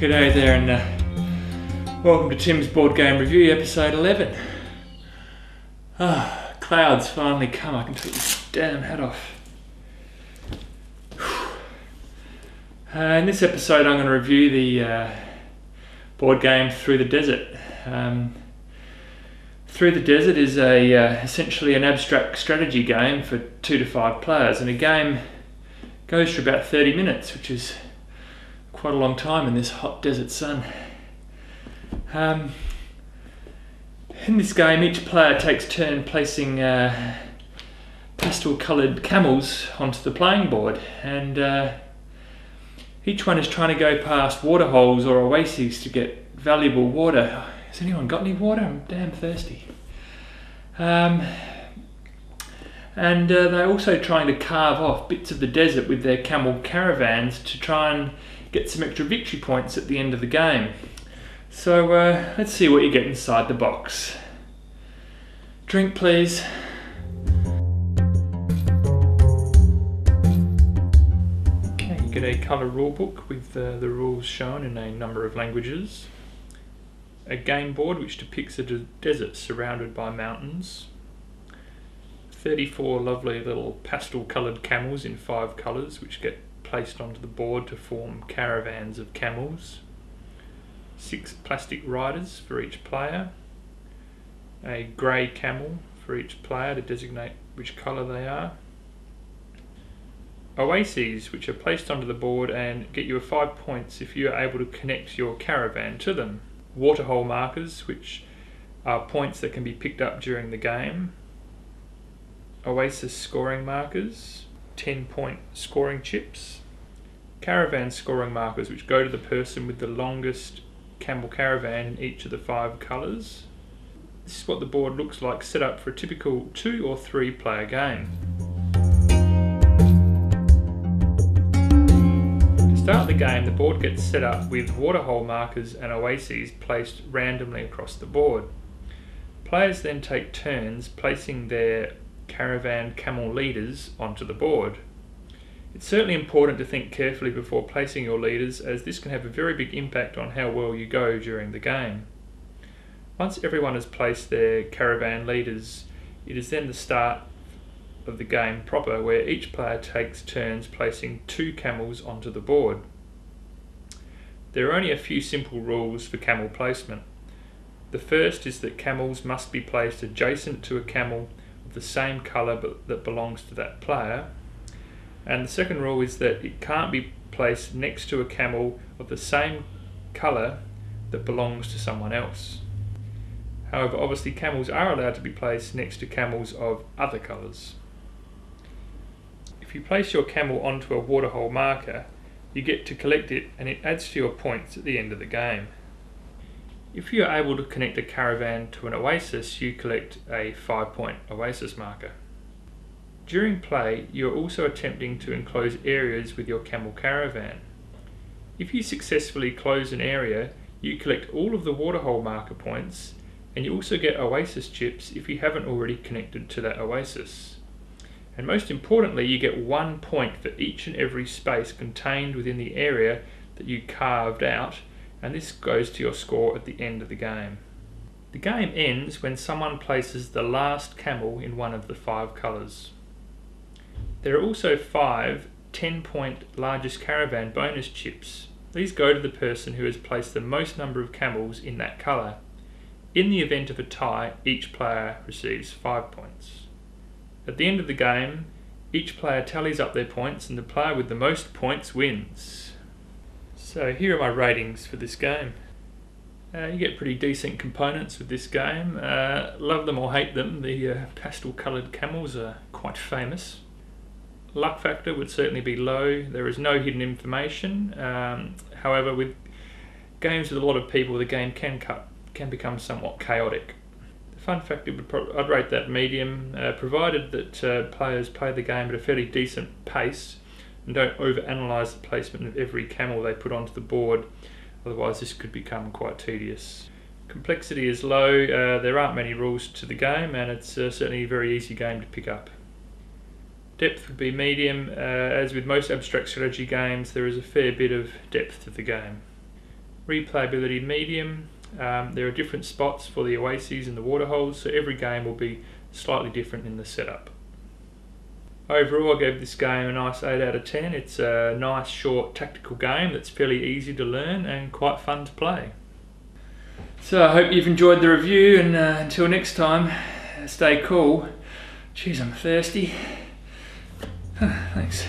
G'day there, and welcome to Tim's Board Game Review, episode 11. Clouds finally come. I can take this damn hat off. In this episode I'm going to review the board game Through the Desert. Through the Desert is essentially an abstract strategy game for 2 to 5 players, and a game goes for about 30 minutes, which is quite a long time in this hot desert sun. In this game, each player takes turn placing pastel coloured camels onto the playing board, and each one is trying to go past water holes or oases to get valuable water. Has anyone got any water? I'm damn thirsty. They're also trying to carve off bits of the desert with their camel caravans to try and get some extra victory points at the end of the game. So let's see what you get inside the box. Drink, please. Okay, you get a colour rulebook with the rules shown in a number of languages. A game board which depicts a desert surrounded by mountains. 34 lovely little pastel coloured camels in 5 colours which get placed onto the board to form caravans of camels. 6 plastic riders for each player. A grey camel for each player to designate which colour they are. Oases which are placed onto the board and get you 5 points if you are able to connect your caravan to them. Waterhole markers, which are points that can be picked up during the game. Oasis scoring markers, 10-point scoring chips. Caravan scoring markers, which go to the person with the longest camel caravan in each of the 5 colours. This is what the board looks like set up for a typical 2 or 3 player game. To start the game, the board gets set up with waterhole markers and oases placed randomly across the board. Players then take turns placing their caravan camel leaders onto the board. It's certainly important to think carefully before placing your leaders, as this can have a very big impact on how well you go during the game. Once everyone has placed their caravan leaders, it is then the start of the game proper, where each player takes turns placing 2 camels onto the board. There are only a few simple rules for camel placement. The first is that camels must be placed adjacent to a camel of the same colour that belongs to that player, and the second rule is that it can't be placed next to a camel of the same colour that belongs to someone else. However, obviously camels are allowed to be placed next to camels of other colours. If you place your camel onto a waterhole marker, you get to collect it, and it adds to your points at the end of the game. If you are able to connect a caravan to an oasis, you collect a 5-point oasis marker. During play, you are also attempting to enclose areas with your camel caravan. If you successfully close an area, you collect all of the waterhole marker points, and you also get oasis chips if you haven't already connected to that oasis. And most importantly, you get 1 point for each and every space contained within the area that you carved out, and this goes to your score at the end of the game. The game ends when someone places the last camel in one of the 5 colours. There are also 5 10-point largest caravan bonus chips. These go to the person who has placed the most number of camels in that colour. In the event of a tie, each player receives 5 points. At the end of the game, each player tallies up their points, and the player with the most points wins. So here are my ratings for this game. You get pretty decent components with this game. Love them or hate them, the pastel coloured camels are quite famous. Luck factor would certainly be low. There is no hidden information. However, with games with a lot of people, the game can become somewhat chaotic. The fun factor I'd rate that medium, provided that players play the game at a fairly decent pace and don't overanalyse the placement of every camel they put onto the board. Otherwise, this could become quite tedious. Complexity is low. There aren't many rules to the game, and it's certainly a very easy game to pick up. Depth would be medium. As with most abstract strategy games, there is a fair bit of depth to the game. Replayability medium. There are different spots for the oases and the water holes, so every game will be slightly different in the setup. Overall, I gave this game a nice 8 out of 10. It's a nice, short, tactical game that's fairly easy to learn and quite fun to play. So I hope you've enjoyed the review, and until next time, stay cool. Jeez, I'm thirsty. Thanks.